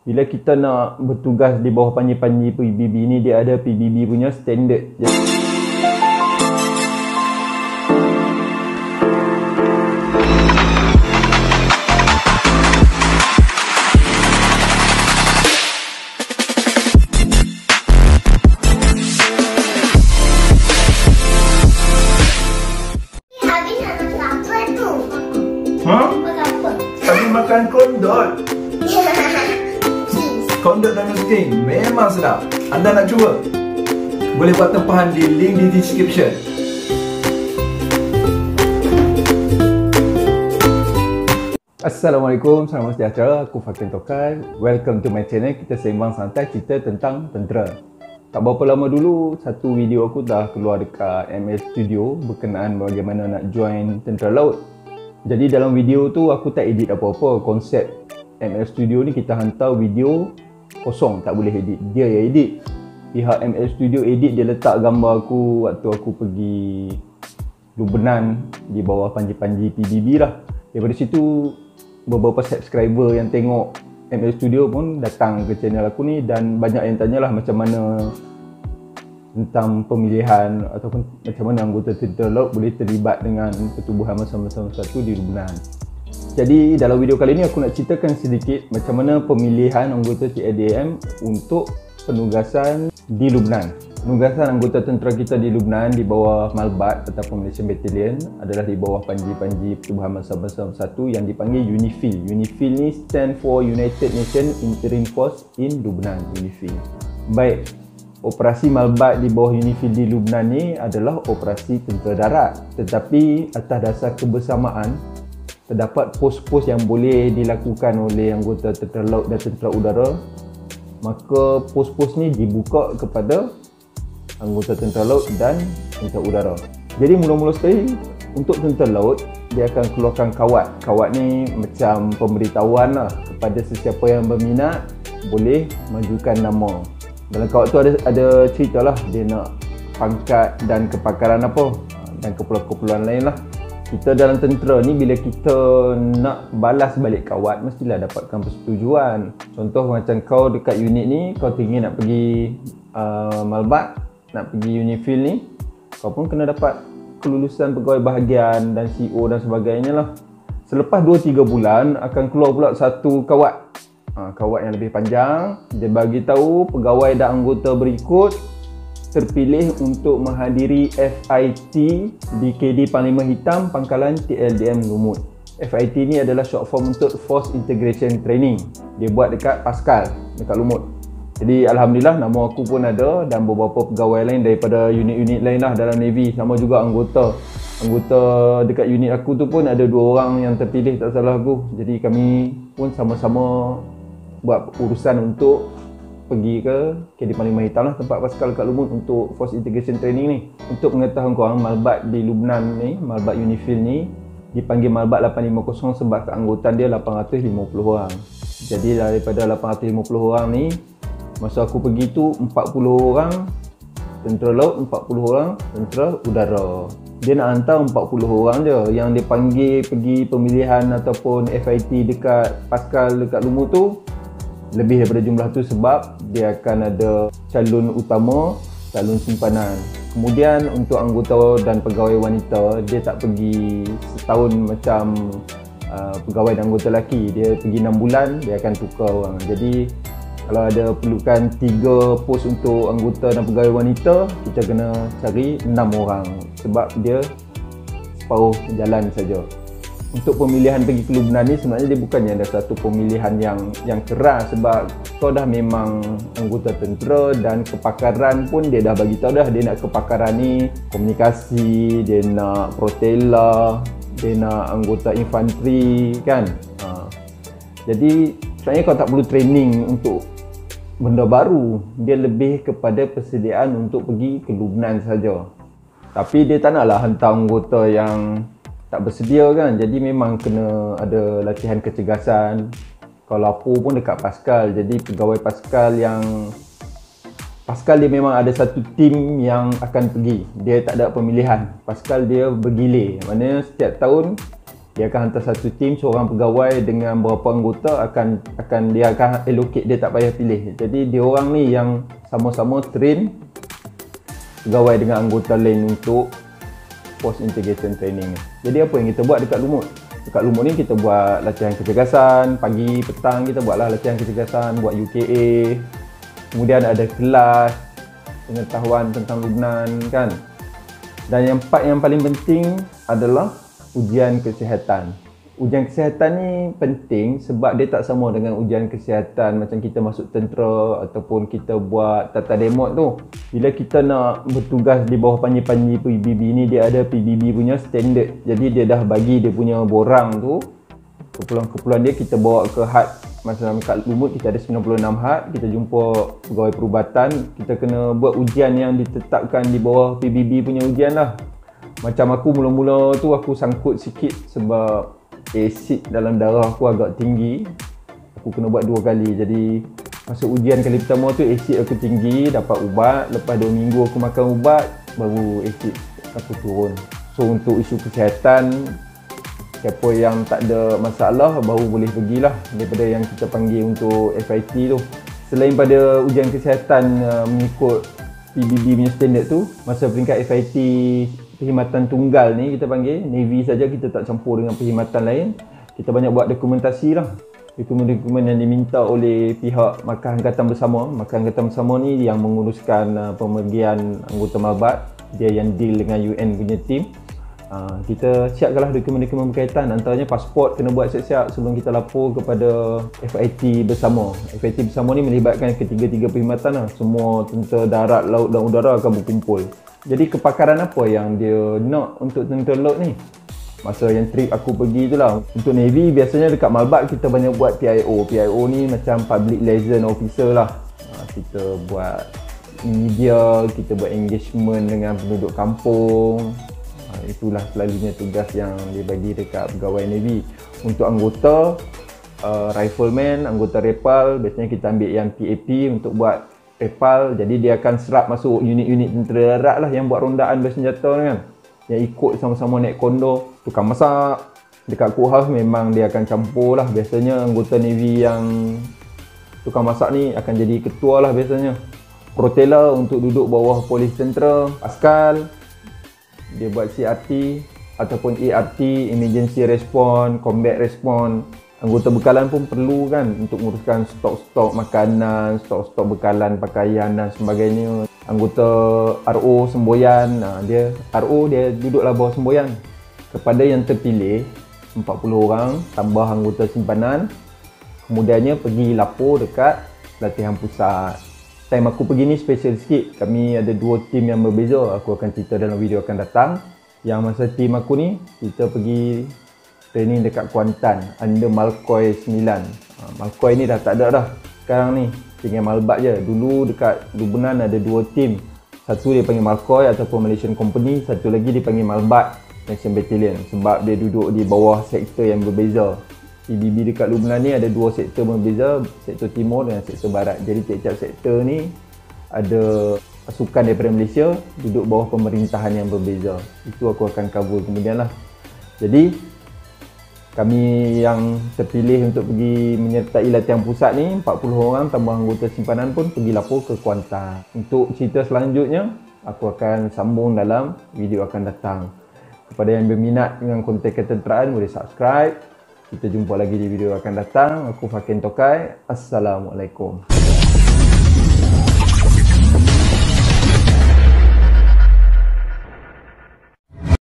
Bila kita nak bertugas di bawah panji-panji PBB ni, dia ada PBB punya standard. Habis makan kondot. Kondot dan nasi memang sedap. Anda nak cuba? Boleh buat tempahan di link di description. Assalamualaikum, salam sejahtera. Aku Fakin Tokar. Welcome to my channel. Kita sembang santai cerita tentang tentera. Tak berapa lama dulu, satu video aku dah keluar dekat ML Studio berkenaan bagaimana nak join tentera laut. Jadi dalam video tu aku tak edit apa-apa. Konsep ML Studio ni kita hantar video kosong, tak boleh edit. Dia yang edit. Pihak ML Studio edit, dia letak gambar aku waktu aku pergi Lubnan di bawah panji-panji PBB lah. Daripada situ beberapa subscriber yang tengok ML Studio pun datang ke channel aku ni dan banyak yang tanyalah macam mana tentang pemilihan ataupun macam mana anggota tentera laut boleh terlibat dengan pertubuhan masa-masa satu di Lubnan. Jadi dalam video kali ni aku nak ceritakan sedikit macam mana pemilihan anggota TADM untuk penugasan di Lubnan. Penugasan anggota tentera kita di Lubnan di bawah Malbat ataupun Malaysian Battalion adalah di bawah panji-panji pertubuhan masa-masa satu yang dipanggil UNIFIL. UNIFIL ni stand for United Nations Interim Force in Lubnan, UNIFIL. Baik, operasi Malbat di bawah UNIFIL di Lubnan ni adalah operasi tentera darat, tetapi atas dasar kebersamaan terdapat pos-pos yang boleh dilakukan oleh anggota tentera laut dan tentera udara. Maka pos-pos ni dibuka kepada anggota tentera laut dan tentera udara. Jadi mula-mula sekali untuk tentera laut, dia akan keluarkan kawat. Kawat ni macam pemberitahuan lah kepada sesiapa yang berminat boleh majukan nama. Dalam kawat tu ada cerita lah dia nak pangkat dan kepakaran apa dan keperluan-keperluan lain lah. Kita dalam tentera ni bila kita nak balas balik kawat mestilah dapatkan persetujuan. Contoh macam kau dekat unit ni, kau tinggi nak pergi Malbat, nak pergi UNIFIL ni, kau pun kena dapat kelulusan pegawai bahagian dan CEO dan sebagainya lah. Selepas 2-3 bulan akan keluar pula satu kawat. Kawat yang lebih panjang. Dia bagi tahu pegawai dan anggota berikut terpilih untuk menghadiri FIT di KD Panglima Hitam Pangkalan TLDM Lumut. FIT ni adalah short form untuk Force Integration Training. Dia buat dekat Pascal, dekat Lumut. Jadi Alhamdulillah nama aku pun ada dan beberapa pegawai lain daripada unit-unit lain lah dalam Navy. Sama juga anggota dekat unit aku tu pun ada 2 orang yang terpilih tak salah aku. Jadi kami pun sama-sama buat urusan untuk pergi ke KD Panglima Hitam lah, tempat Pascal kat Lumut untuk Force Integration Training ni. Untuk pengetahuan korang, Malbat di Lubnan ni, Malbat UNIFIL ni dipanggil Malbat 850 sebab keanggotaan dia 850 orang. Jadi daripada 850 orang ni, masa aku pergi tu 40 orang tentera laut, 40 orang tentera udara. Dia nak hantar 40 orang je. Yang dia panggil pergi pemilihan ataupun FIT dekat Pascal dekat Lumut tu lebih daripada jumlah tu sebab dia akan ada calon utama, calon simpanan. Kemudian untuk anggota dan pegawai wanita, dia tak pergi setahun macam pegawai dan anggota lelaki. Dia pergi 6 bulan, dia akan tukar orang. Jadi kalau ada perlukan 3 pos untuk anggota dan pegawai wanita, kita kena cari 6 orang sebab dia separuh jalan saja. Untuk pemilihan pergi ke Lubnan ni sebenarnya dia bukannya ada satu pemilihan yang keras sebab kau dah memang anggota tentera dan kepakaran pun dia dah bagi tahu dah dia nak kepakaran ni komunikasi, dia nak protela, dia nak anggota infanteri kan. Jadi sebenarnya kau tak perlu training untuk benda baru, dia lebih kepada persediaan untuk pergi ke Lubnan saja. Tapi dia tak naklah hantar anggota yang tak bersedia kan, jadi memang kena ada latihan kecergasan. Kalau lapor pun dekat Pascal, jadi pegawai Pascal dia memang ada satu tim yang akan pergi. Dia tak ada pemilihan. Pascal dia bergilir, maknanya setiap tahun Dia akan hantar satu tim, seorang pegawai dengan berapa anggota dia akan allocate, dia tak payah pilih. Jadi dia orang ni yang sama-sama train pegawai dengan anggota lain untuk post integration training. Jadi apa yang kita buat dekat Lumut? Dekat Lumut ni kita buat latihan kecergasan, pagi petang kita buatlah latihan kecergasan, buat UKA. Kemudian ada kelas pengetahuan tentang Lubnan kan. Dan yang paling penting adalah ujian kesihatan. Ujian kesihatan ni penting sebab dia tak sama dengan ujian kesihatan macam kita masuk tentera ataupun kita buat tata demot tu. Bila kita nak bertugas di bawah panji-panji PBB ni, dia ada PBB punya standard. Jadi dia dah bagi dia punya borang tu, keperluan-keperluan dia kita bawa ke HAT. Macam kat Lumut kita ada 96 HAT, kita jumpa pegawai perubatan, kita kena buat ujian yang ditetapkan di bawah PBB punya ujian lah. Macam aku mula-mula tu aku sangkut sikit sebab asid dalam darah aku agak tinggi. Aku kena buat 2 kali. Jadi masa ujian kali pertama tu asid aku tinggi, dapat ubat. Lepas 2 minggu aku makan ubat, baru asid aku turun. So untuk isu kesihatan, siapa yang tak ada masalah baru boleh pergilah daripada yang kita panggil untuk FIT tu. Selain pada ujian kesihatan mengikut PBB punya standard tu, masa peringkat FIT perkhidmatan tunggal ni kita panggil, Navy saja, kita tak campur dengan perkhidmatan lain. Kita banyak buat dokumentasi lah. Dokumen-dokumen yang diminta oleh pihak Markah Angkatan Bersama. Markah Angkatan Bersama ni yang menguruskan pemergian anggota Malbat. Dia yang deal dengan UN punya team. Kita siapkanlah dokumen-dokumen berkaitan. Antaranya pasport kena buat siap-siap sebelum kita lapor kepada FIT Bersama. FIT Bersama ni melibatkan ketiga-tiga perkhidmatan lah. Semua tentera darat, laut dan udara akan berkumpul. Jadi kepakaran apa yang dia nak untuk tentera laut ni? Masa yang trip aku pergi tu lah. Untuk Navy biasanya dekat Malbat kita banyak buat PIO. PIO ni macam Public Liaison Officer lah. Kita buat media, kita buat engagement dengan penduduk kampung. Itulah selalunya tugas yang dia bagi dekat pegawai Navy. Untuk anggota rifleman, anggota repal, biasanya kita ambil yang PAP untuk buat repal. Jadi dia akan serap masuk unit-unit tentera darat lah yang buat rondaan bersenjata kan, yang ikut sama-sama naik kondo. Tukang masak dekat courthouse memang dia akan campur lah. Biasanya anggota Navy yang tukang masak ni akan jadi ketua lah biasanya. Proteller untuk duduk bawah polis tentera. Askal dia buat CRT ataupun ART, Emergency Response, Combat Response. Anggota bekalan pun perlu kan untuk menguruskan stok-stok makanan, stok-stok bekalan pakaian dan sebagainya. Anggota RO semboyan, dia duduklah bawah semboyan. Kepada yang terpilih 40 orang tambah anggota simpanan, kemudiannya pergi lapor dekat latihan pusat. Time aku pergi ni special sikit. Kami ada 2 tim yang berbeza. Aku akan cerita dalam video akan datang. Yang masa tim aku ni kita pergi training dekat Kuantan under Malkoy 9. Malkoy ni dah tak ada dah sekarang ni, tinggal Malbat je. Dulu dekat Lubnan ada 2 tim. Satu dia panggil Malkoy ataupun Malaysian Company, satu lagi dia panggil Malbat Malaysian Battalion sebab dia duduk di bawah sektor yang berbeza. PBB dekat Lubnan ni ada 2 sektor berbeza, sektor timur dengan sektor barat. Jadi tiap-tiap sektor ni ada pasukan daripada Malaysia duduk bawah pemerintahan yang berbeza. Itu aku akan cover kemudian lah. Jadi kami yang terpilih untuk pergi menyertai latihan pusat ni 40 orang tambah anggota simpanan pun pergi lapor ke Kuantan. Untuk cerita selanjutnya aku akan sambung dalam video akan datang. Kepada yang berminat dengan konten ketenteraan boleh subscribe. Kita jumpa lagi di video akan datang. Aku Fakin Tokai. Assalamualaikum.